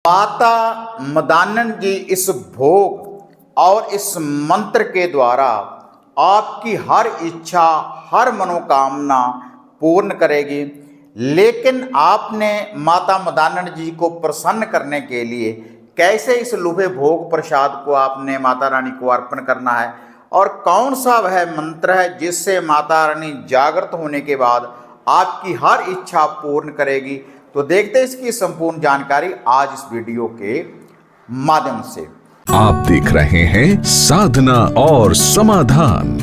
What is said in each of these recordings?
माता मदानन जी इस भोग और इस मंत्र के द्वारा आपकी हर इच्छा, हर मनोकामना पूर्ण करेगी। लेकिन आपने माता मदानन जी को प्रसन्न करने के लिए कैसे इस लुभे भोग प्रसाद को आपने माता रानी को अर्पण करना है और कौन सा वह मंत्र है जिससे माता रानी जागृत होने के बाद आपकी हर इच्छा पूर्ण करेगी। तो देखते हैं इसकी संपूर्ण जानकारी आज इस वीडियो के माध्यम से। आप देख रहे हैं साधना और समाधान।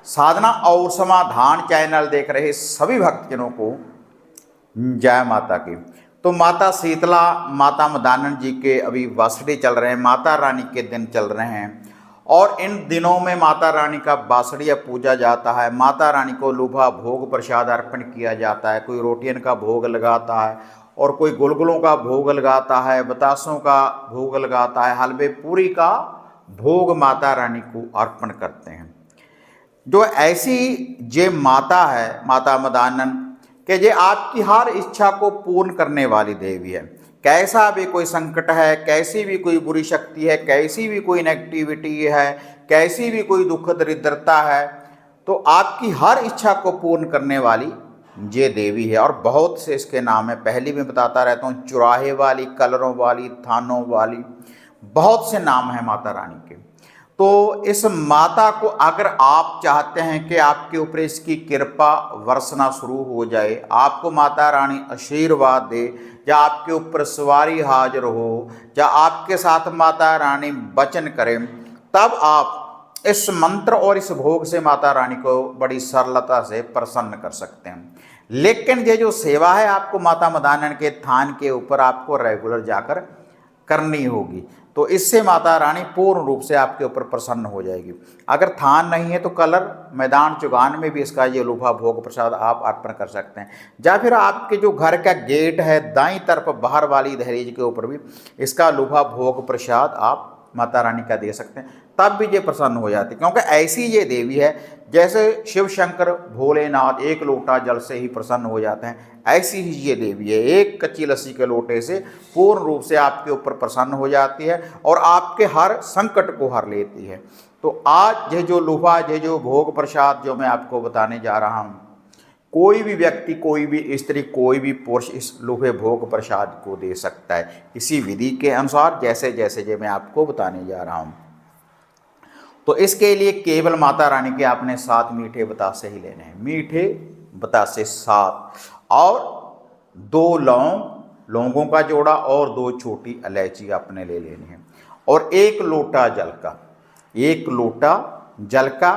साधना और समाधान चैनल देख रहे सभी भक्तजनों को जय माता की। तो माता शीतला, माता मदानन जी के अभी वासड़े चल रहे हैं, माता रानी के दिन चल रहे हैं और इन दिनों में माता रानी का बासड़िया पूजा जाता है। माता रानी को लुभा भोग प्रसाद अर्पण किया जाता है। कोई रोटियन का भोग लगाता है और कोई गुलगुलों का भोग लगाता है, बतासों का भोग लगाता है, हलवे पूरी का भोग माता रानी को अर्पण करते हैं। जो ऐसी जे माता है माता मदानन कि ये आपकी हर इच्छा को पूर्ण करने वाली देवी है। कैसा भी कोई संकट है, कैसी भी कोई बुरी शक्ति है, कैसी भी कोई नेगेटिविटी है, कैसी भी कोई दुख दरिद्रता है, तो आपकी हर इच्छा को पूर्ण करने वाली ये देवी है। और बहुत से इसके नाम है, पहले भी बताता रहता हूँ, चुराहे वाली, कलरों वाली, थानों वाली, बहुत से नाम है माता रानी के। तो इस माता को अगर आप चाहते हैं कि आपके ऊपर इसकी कृपा बरसना शुरू हो जाए, आपको माता रानी आशीर्वाद दे, या आपके ऊपर सवारी हाजिर हो, या आपके साथ माता रानी वचन करें, तब आप इस मंत्र और इस भोग से माता रानी को बड़ी सरलता से प्रसन्न कर सकते हैं। लेकिन ये जो सेवा है आपको माता मदानन के थान के ऊपर आपको रेगुलर जाकर करनी होगी, तो इससे माता रानी पूर्ण रूप से आपके ऊपर प्रसन्न हो जाएगी। अगर थान नहीं है तो कलर, मैदान, चुगान में भी इसका ये लुभा भोग प्रसाद आप अर्पण कर सकते हैं। या फिर आपके जो घर का गेट है दाईं तरफ बाहर वाली दहलीज के ऊपर भी इसका लुभा भोग प्रसाद आप माता रानी का दे सकते हैं, तब भी ये प्रसन्न हो जाती है। क्योंकि ऐसी ये देवी है, जैसे शिव शंकर भोलेनाथ एक लोटा जल से ही प्रसन्न हो जाते हैं, ऐसी ही ये देवी है, एक कच्ची लस्सी के लोटे से पूर्ण रूप से आपके ऊपर प्रसन्न हो जाती है और आपके हर संकट को हर लेती है। तो आज ये जो लुभा, ये जो भोग प्रसाद जो मैं आपको बताने जा रहा हूँ, कोई भी व्यक्ति, कोई भी स्त्री, कोई भी पुरुष इस लुभे भोग प्रसाद को दे सकता है, इसी विधि के अनुसार जैसे जैसे जो मैं आपको बताने जा रहा हूँ। तो इसके लिए केवल माता रानी के आपने 7 मीठे बतासे ही लेने हैं, मीठे बतासे 7, और 2 लौंगों का जोड़ा और 2 छोटी इलायची आपने ले लेनी है, और 1 लोटा जल का, 1 लोटा जल का,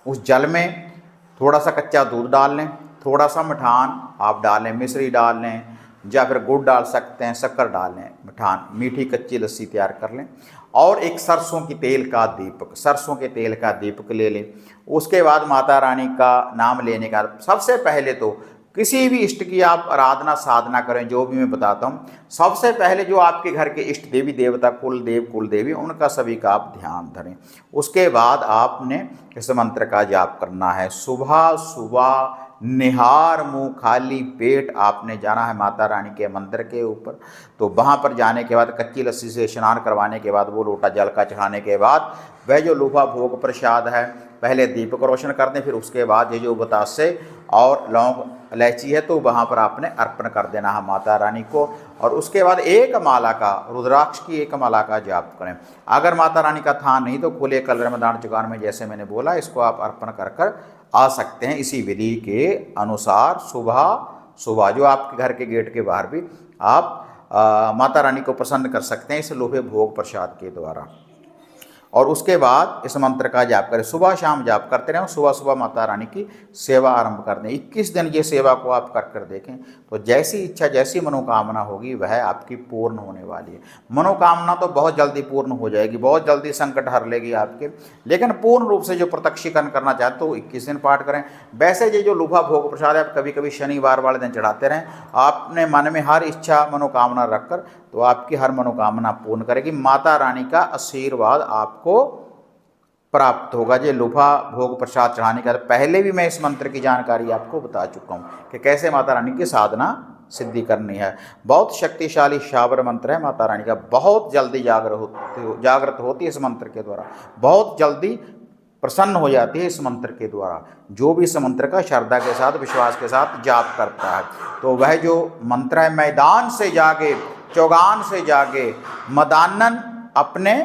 उस जल में थोड़ा सा कच्चा दूध डाल लें, थोड़ा सा मठान आप डालें, मिश्री डाल लें, या फिर गुड़ डाल सकते हैं, शक्कर डाल लें, मठान, मीठी कच्ची लस्सी तैयार कर लें, और एक सरसों की तेल का दीपक, सरसों के तेल का दीपक ले लें। उसके बाद माता रानी का नाम लेने का सबसे पहले तो किसी भी इष्ट की आप आराधना साधना करें, जो भी मैं बताता हूँ, सबसे पहले जो आपके घर के इष्ट देवी देवता, कुल देव कुल देवी, उनका सभी का आप ध्यान धरें। उसके बाद आपने इस मंत्र का जाप करना है। सुबह सुबह निहार मुँह खाली पेट आपने जाना है माता रानी के मंदिर के ऊपर। तो वहाँ पर जाने के बाद कच्ची लस्सी से स्नान करवाने के बाद, वो लोटा जल का चढ़ाने के बाद, वह जो लुभा भोग प्रसाद है पहले दीपक रोशन कर दें, फिर उसके बाद ये जो बतासे और लौंग इलायची है तो वहाँ पर आपने अर्पण कर देना है माता रानी को। और उसके बाद 1 माला का, रुद्राक्ष की 1 माला का जाप करें। अगर माता रानी का थान नहीं तो खुले कलर मैदान चुगान में, जैसे मैंने बोला, इसको आप अर्पण कर कर आ सकते हैं। इसी विधि के अनुसार सुबह सुबह जो आपके घर के गेट के बाहर भी आप माता रानी को प्रसन्न कर सकते हैं इस लुभे भोग प्रसाद के द्वारा। और उसके बाद इस मंत्र का जाप करें, सुबह शाम जाप करते रहें, सुबह सुबह माता रानी की सेवा आरंभ कर दें। 21 दिन ये सेवा को आप कर कर देखें, तो जैसी इच्छा, जैसी मनोकामना होगी वह आपकी पूर्ण होने वाली है। मनोकामना तो बहुत जल्दी पूर्ण हो जाएगी, बहुत जल्दी संकट हर लेगी आपके। लेकिन पूर्ण रूप से जो प्रत्यक्षीकरण करना चाहते तो 21 दिन पाठ करें। वैसे ये जो लुभा भोग प्रसाद है आप कभी कभी शनिवार वाले दिन चढ़ाते रहें। आपने मन में हर इच्छा मनोकामना रखकर तो आपकी हर मनोकामना पूर्ण करेगी। माता रानी का आशीर्वाद आपको प्राप्त होगा। ये लुभा भोग प्रसाद चढ़ाने का पहले भी मैं इस मंत्र की जानकारी आपको बता चुका हूँ कि कैसे माता रानी की साधना सिद्धि करनी है। बहुत शक्तिशाली शाबर मंत्र है माता रानी का, बहुत जल्दी जागृत होती है इस मंत्र के द्वारा, बहुत जल्दी प्रसन्न हो जाती है इस मंत्र के द्वारा। जो भी इस मंत्र का श्रद्धा के साथ, विश्वास के साथ जाप करता है, तो वह जो मंत्र है, मैदान से जागे, चौगान से जागे, मदानन अपने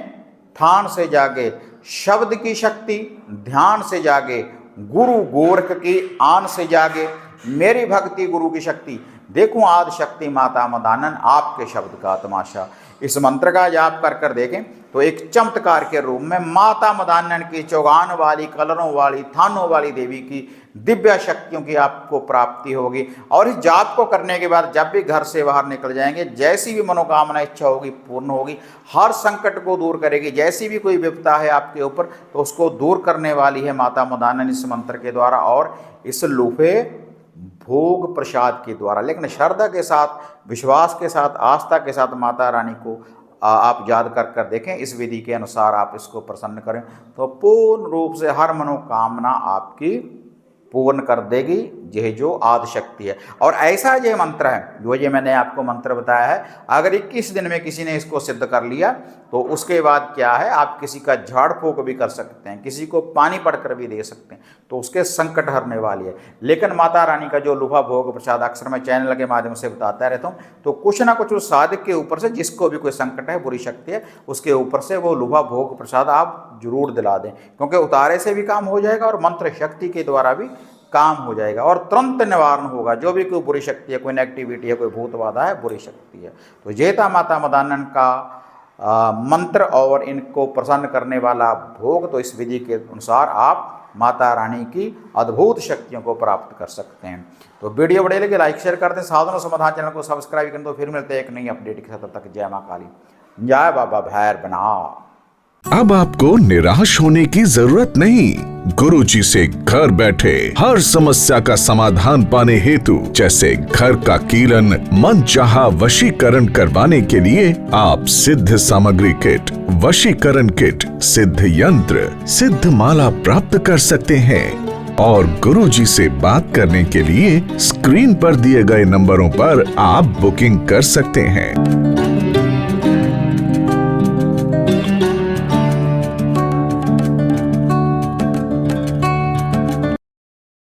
थान से जागे, शब्द की शक्ति ध्यान से जागे, गुरु गोरख की आन से जागे, मेरी भक्ति गुरु की शक्ति, देखूं आदि शक्ति माता मदानन आपके शब्द का तमाशा। इस मंत्र का जाप कर कर देखें तो एक चमत्कार के रूप में माता मदानन की चौगान वाली, कलरों वाली, थानों वाली देवी की दिव्य शक्तियों की आपको प्राप्ति होगी। और इस जाप को करने के बाद जब भी घर से बाहर निकल जाएंगे, जैसी भी मनोकामना इच्छा होगी पूर्ण होगी, हर संकट को दूर करेगी। जैसी भी कोई विपदा है आपके ऊपर तो उसको दूर करने वाली है माता मदानन इस मंत्र के द्वारा और इस लूफे भोग प्रसाद के द्वारा। लेकिन श्रद्धा के साथ, विश्वास के साथ, आस्था के साथ माता रानी को आप याद कर कर देखें, इस विधि के अनुसार आप इसको प्रसन्न करें तो पूर्ण रूप से हर मनोकामना आपकी पूर्ण कर देगी। यह जो आदि शक्ति है। और ऐसा ये मंत्र है जो ये मैंने आपको मंत्र बताया है, अगर 21 दिन में किसी ने इसको सिद्ध कर लिया तो उसके बाद क्या है, आप किसी का झाड़ फूक भी कर सकते हैं, किसी को पानी पढ़कर भी दे सकते हैं, तो उसके संकट हरने वाली है। लेकिन माता रानी का जो लुभा भोग प्रसाद अक्सर मैं चैनल के माध्यम से बताता रहता हूँ, तो कुछ ना कुछ उस साधक के ऊपर से, जिसको भी कोई संकट है, बुरी शक्ति है, उसके ऊपर से वो लुभा भोग प्रसाद आप जरूर दिला दें, क्योंकि उतारे से भी काम हो जाएगा और मंत्र शक्ति के द्वारा भी काम हो जाएगा और तुरंत निवारण होगा। जो भी कोई बुरी शक्ति है, कोई नेगेटिविटी है, कोई भूत बाधा है, बुरी शक्ति है। तो ये था माता मदानन का मंत्र और इनको प्रसन्न करने वाला भोग। तो इस विधि के अनुसार आप माता रानी की अद्भुत शक्तियों को प्राप्त कर सकते हैं। तो वीडियो बढ़िया लगे लाइक शेयर कर दें, साधन और समाधान चैनल को सब्सक्राइब करें। तो फिर मिलते हैं एक नई अपडेट के साथ, तब तक जय मां काली, जय बाबा भैरवनाथ। अब आपको निराश होने की जरूरत नहीं। गुरुजी से घर बैठे हर समस्या का समाधान पाने हेतु, जैसे घर का कीलन, मनचाहा वशीकरण करवाने के लिए आप सिद्ध सामग्री किट, वशीकरण किट, सिद्ध यंत्र, सिद्ध माला प्राप्त कर सकते हैं। और गुरुजी से बात करने के लिए स्क्रीन पर दिए गए नंबरों पर आप बुकिंग कर सकते हैं।